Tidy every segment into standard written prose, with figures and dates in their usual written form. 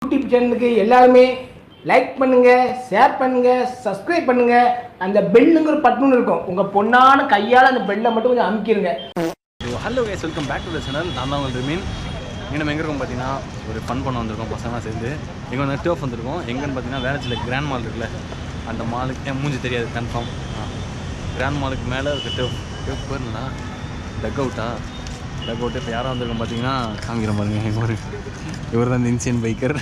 YouTube சேனலுக்கு எல்லாருமே like பண்ணுங்கள், ஷேர் பண்ணுங்கள், சப்ஸ்கிரைப் பண்ணுங்கள். அந்த பெல்லுங்கிற பட்டன் இருக்கும், உங்கள் பொண்ணான கையால் அந்த பெல்லை மட்டும் கொஞ்சம் அமுக்கிடுங்க. Hello guys, welcome back to the channel. நான் தான் உங்களுக்கு மீன். இன்னும் எங்கே இருக்கோம் பார்த்தீங்கன்னா, ஒரு ஃபன் பண்ண வந்திருக்கோம் பசங்களாம் சேர்ந்து. எங்கே வந்து டர்ஃப் வந்திருக்கோம். எங்கேன்னு பார்த்தீங்கன்னா வேலச்சில் கிராண்ட் மால் இருக்குல்ல, அந்த மாலுக்கு மூஞ்சி தெரியாது கன்ஃபார்ம். கிராண்ட் மாலுக்கு மேலே இருக்க டர்ஃப் போயிருந்தா டக் அவுட்டு. இப்போ யாராக வந்திருக்கோம் பார்த்தீங்கன்னா காமிக்கிற பாருங்க. இவர் தான் இந்த இன்சியன் பைக்கர்.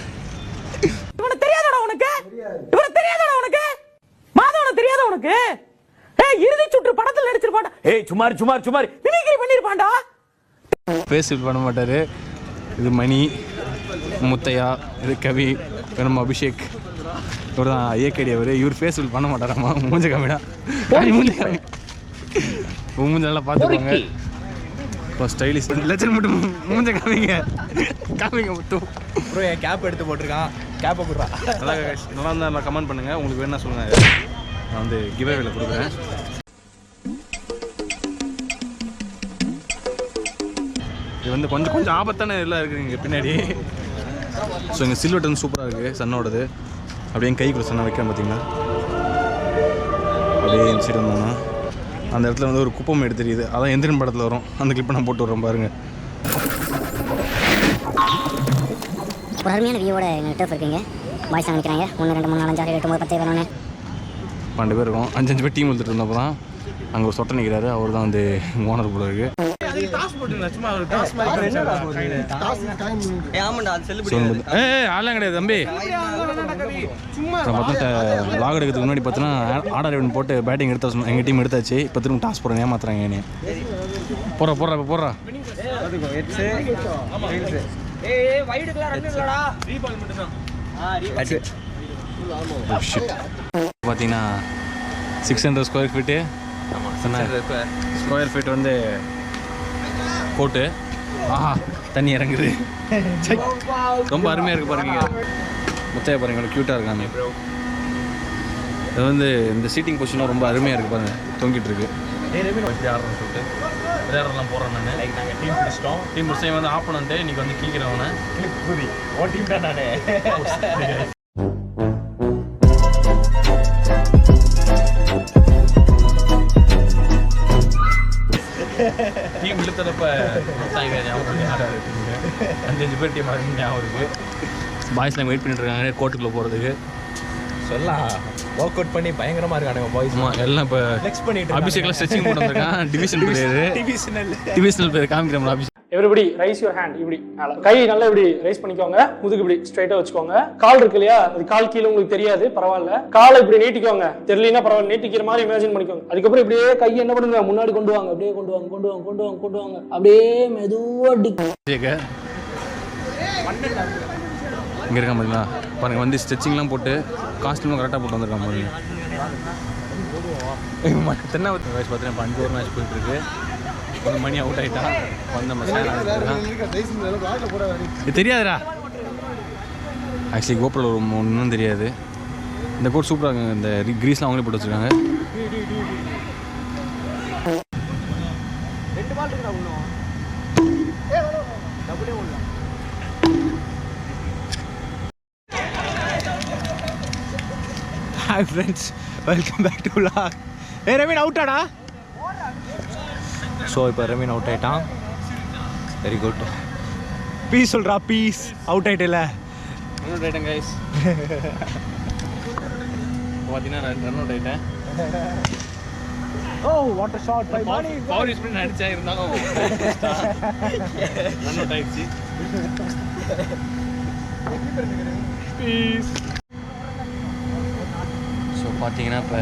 இறுதி சுற்று படத்தில் நடிச்சிருப்பாண்டா. சுமார் மிமிக்ரி பண்ணிருப்பாண்டா. ஃபேஸ் ரிவீல் பண்ண மாட்டாரு. இது மணி, முத்தையா, இது கவி, நம்ம அபிஷேக். இவர் தான் ஏகேடி. இவர் ஃபேஸ் ரிவீல் பண்ண மாட்டாராமா. மூஞ்ச காமிடா, மூஞ்செல்லாம் பார்த்துக்கோங்க. இப்போ ஸ்டைலிஷ் லட்சம் மட்டும் மூஞ்ச காமிங்க மட்டும். ப்ரோ என் கேப் எடுத்து போட்டிருக்கான், கேப்பை போடுறான். நல்லா இருந்தால் கமெண்ட் பண்ணுங்கள். உங்களுக்கு வேணா சொல்லுங்கள், நான் வந்து கிவ்அவேல கொடுக்குறேன். இது வந்து கொஞ்சம் ஆபத்தான எல்லாம் இருக்குது இங்கே பின்னாடி. ஸோ இங்கே சில்வெட் வந்து சூப்பராக இருக்குது, சன்னோடது. அப்படியே என் கைக்குள்ள சன்னை வைக்கிறேன் பார்த்தீங்களா. அப்படியே இந்த சைடு வந்தோம்னா அந்த இடத்துல வந்து ஒரு குப்பம் எடுத்து தெரியுது. அதான் எந்திரன் படத்தில் வரும். அந்த கிளிப்பை நான் போட்டு வரோம் பாருங்கள். ஒரு அருமையான வியூவோட எங்கள் டர்ஃப் இருக்குங்க. பாய்ஸ் நினைக்கிறாங்க 1 2 3 4 5 6 7 8 9 10 11 12 பேர் இருக்கும். 5 பேர் டீம் எடுத்துகிட்டு இருந்தப்போ தான் அங்கே ஒரு சொட்டை நிற்கிறாரு. அவர் தான் வந்து ஓனர் போல இருக்குது. ஆலாம் கிடையாது தம்பி. லாக் எடுக்கிறதுக்கு முன்னாடி பார்த்தீங்கன்னா ஆர்டர் போட்டு பேட்டிங் எடுத்து எங்கள் டீம் எடுத்தாச்சு. இப்போ திரும்ப டாஸ் போடுறேன், ஏமாத்துறாங்க என்னைய. போடுறா பார்த்தீங்கன்னா 600 ஸ்கொயர் ஃபீட்டு. ஸ்கொயர் ஃபீட் வந்து போட்டு தண்ணி இறங்குது. ரொம்ப அருமையாக இருக்குது பாருங்க. முத்தையா பாருங்க, எவ்வளோ க்யூட்டாக இருக்காங்க. இது வந்து இந்த சீட்டிங் பொசிஷனும் ரொம்ப அருமையாக இருக்குது பாருங்க, தொங்கிட்டு இருக்கு. எப்படி ஆடுறோம்னு சொல்லிட்டு விளையாடலாம் போகிறேன் நான். நாங்கள் டீம் பிடிச்சிட்டோம். டீம் பிடிச்சா வந்து ஆப்போனன்ட்டு இன்றைக்கி வந்து கீக்கிறவனை ஓ டீம் தான் நான். டீம் இழுத்தப்ப 5 பேர் டீம் ஞாபகம் இருக்குது. பாய்ஸ்லாம் வெயிட் பண்ணிட்டு இருக்காங்க கோர்ட்டுக்குள்ளே போகிறதுக்கு. சொல்லலாம் ஒர்க் அவுட் பண்ணி பயங்கரமாக இருக்கானுங்க பாய்ஸ். எல்லாம் இப்போ ஃப்ளெக்ஸ் பண்ணிட்டு அபிஷேக்லாம் ஸ்ட்ரெச்சிங் போட்டு வந்திருக்கான். டிவிஷனல் பேர் காமிக்கிறோம். Abhishek everybody raise your hand. இப்படி கை நல்லா இப்படி ரைஸ் பண்ணிக்கோங்க. முதுகு இப்படி ஸ்ட்ரைட்டா வச்சுக்கோங்க. கால் இருக்கு இல்லையா, அது கால் கீழே உங்களுக்கு தெரியாது, பரவாயில்ல. காலை இப்படி நீட்டிக்கோங்க. தெரியலனா பரவாயில்ல, நீட்டிக்கிற மாதிரி இமேஜின் பண்ணிக்கோங்க. அதுக்கப்புறம் இப்படியே கையை என்ன பண்ணுங்க, முன்னாடி கொண்டு வாங்க. அப்படியே கொண்டு வாங்க. அப்படியே மெதுவா இங்கே இருக்கான் பார்த்தீங்களா பாருங்க. வந்து ஸ்ட்ரெச்சிங்லாம் போட்டு காஸ்டியூம்லாம் கரெக்டாக போட்டு வந்திருக்கான் பாருங்க. தென்னாவத்து வயசு பார்த்தீங்கன்னா இப்போ 5 ஓவர் மேட்ச் போயிட்டுருக்கு. ஒரு மணி அவுட் ஆகிட்டான். இது தெரியாதுடா. ஆக்சுவலி கோப்ரோல ஒன்றும் தெரியாது. இந்த கோட் சூப்பராக இருக்குங்க. இந்த கிரீஸ்லாம் அவங்களே போட்டு வச்சுருக்காங்க. 2 பால் இருக்குடா இன்னும். டபுளே ஓடலாம். Hi friends, welcome back to vlog. Hey Ramin அவுட்டாடா. ஸோ இப்போ ரமீன் அவுட் ஆகிட்டான். Very good. பீஸ் சொல்கிறா, பீஸ். அவுட் ஆகிட்டல. ரன் அவுட் ஆகிட்டேன் கைஸ். பார்த்தீங்கன்னா ரன் அவுட் ஆகிட்டேன். Oh what a shot by Mani. Power use பண்ணி அடிச்சா இருந்தாலும் ரன் அவுட் ஆயிடுச்சு. பீஸ். ஸோ பார்த்தீங்கன்னா இப்போ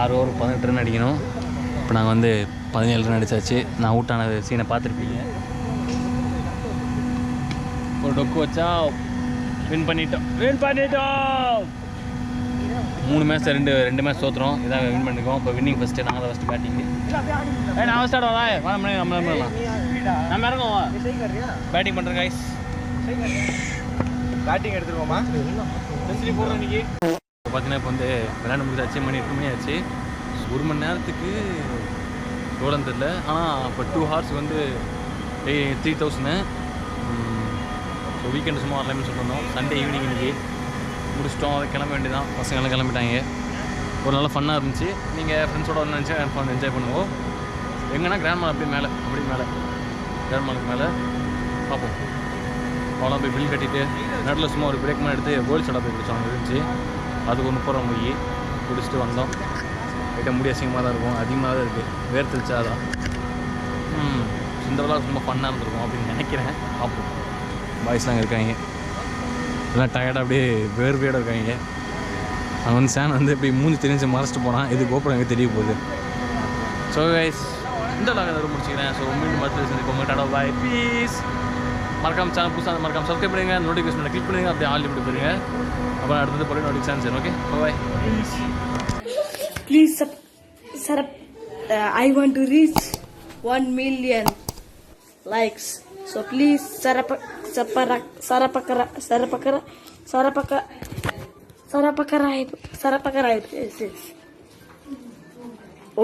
6 ஓவர் 18 ரன் அடிக்கணும். இப்போ நாங்கள் வந்து 17 ரன் அடித்தாச்சு. நான் அவுட் ஆன சீனை பார்த்துருப்பீங்க. ஒரு டொக்கு வச்சா வின் பண்ணிட்டோம். 3 மேட்ச் 2 மேட்ச் தோற்றுறோம். இதான் வின் பண்ணிக்கோம். இப்போ வின்னிங் ஃபஸ்ட்டு நாங்கள் தான் ஃபஸ்ட்டு பேட்டிங்கு. நான் ஃபஸ்ட் ஆடுவோம். நம்ம இறங்குவோம். பேட்டிங் பண்ணுறேன் கைஸ். பேட்டிங் எடுத்துருவோமா? செஞ்சுரி போடுறோம் இன்றைக்கி. பார்த்தீங்கன்னா இப்போ வந்து விளையாட முடிஞ்சாச்சு. மணி 8 மணி ஆச்சு. 1 மணி நேரத்துக்கு எவ்வளோன்னு தெரில. ஆனால் இப்போ 2 ஹவர்ஸ் வந்து 3000. ஸோ வீக்கெண்டு சும்மா வரலாம்னு சொல்லியிருந்தோம். சண்டே ஈவினிங் இன்றைக்கி முடிச்சிட்டோம். அதை கிளம்ப வேண்டியதான். பசங்களாம் கிளம்பிட்டாங்க. ஒரு நல்ல ஃபன்னாக இருந்துச்சு. நீங்கள் ஃப்ரெண்ட்ஸோட வந்து நினச்சா என்ஜாய் பண்ணுவோம். எங்கன்னா கிராண்ட் மால் அப்படியே மேலே கிராண்ட் மாலுக்கு மேலே பார்ப்போம். அவ்வளோ போய் பில் கட்டிட்டு நடுவில் சும்மா ஒரு பிரேக் மாதிரி எடுத்து கோல்ட் சடா போய் குடிச்சோம். அங்கே இருந்துச்சு. அதுக்கு ஒரு 30 ரூபா போய் குடிச்சிட்டு வந்தோம். கிட்ட முடி அசிங்கமாக தான் இருக்கும், அதிகமாக தான் இருக்குது, வேர்த்துருச்சா அதான். இந்த விழா ரொம்ப ஃபன்னாக இருந்திருக்கும் அப்படின்னு நினைக்கிறேன். பார்ப்போம். பாய்ஸ்லாம் இருக்காங்க, எல்லாம் டயர்டாக அப்படியே வேர்வையோடு இருக்காங்க. அவன் வந்து சேன் வந்து இப்படி மூஞ்சி தெரிஞ்சு மறைச்சிட்டு போனான். இது GoPro எங்கே தெரிய போகுது. ஸோ கைஸ், இந்த விழா அதை முடிச்சுக்கிறேன். ஸோ மீண்டும் மறுத்து செஞ்சுக்கோங்க. டாடா பாய், பீஸ். மறக்காம சேனல் புதுசாக மறக்காம சப்ஸ்கிரைப் பண்ணுங்க, நோட்டிஃபிகேஷன் கிளிக் பண்ணுங்க, அப்படியே ஆல் இப்படி போயிருங்க. அப்புறம் அடுத்தது போய் நோட்டிஃபிகேஷன் சரி. Okay, bye. Please, I want to reach 1 million likes. So please, subscribe.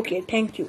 Okay, thank you.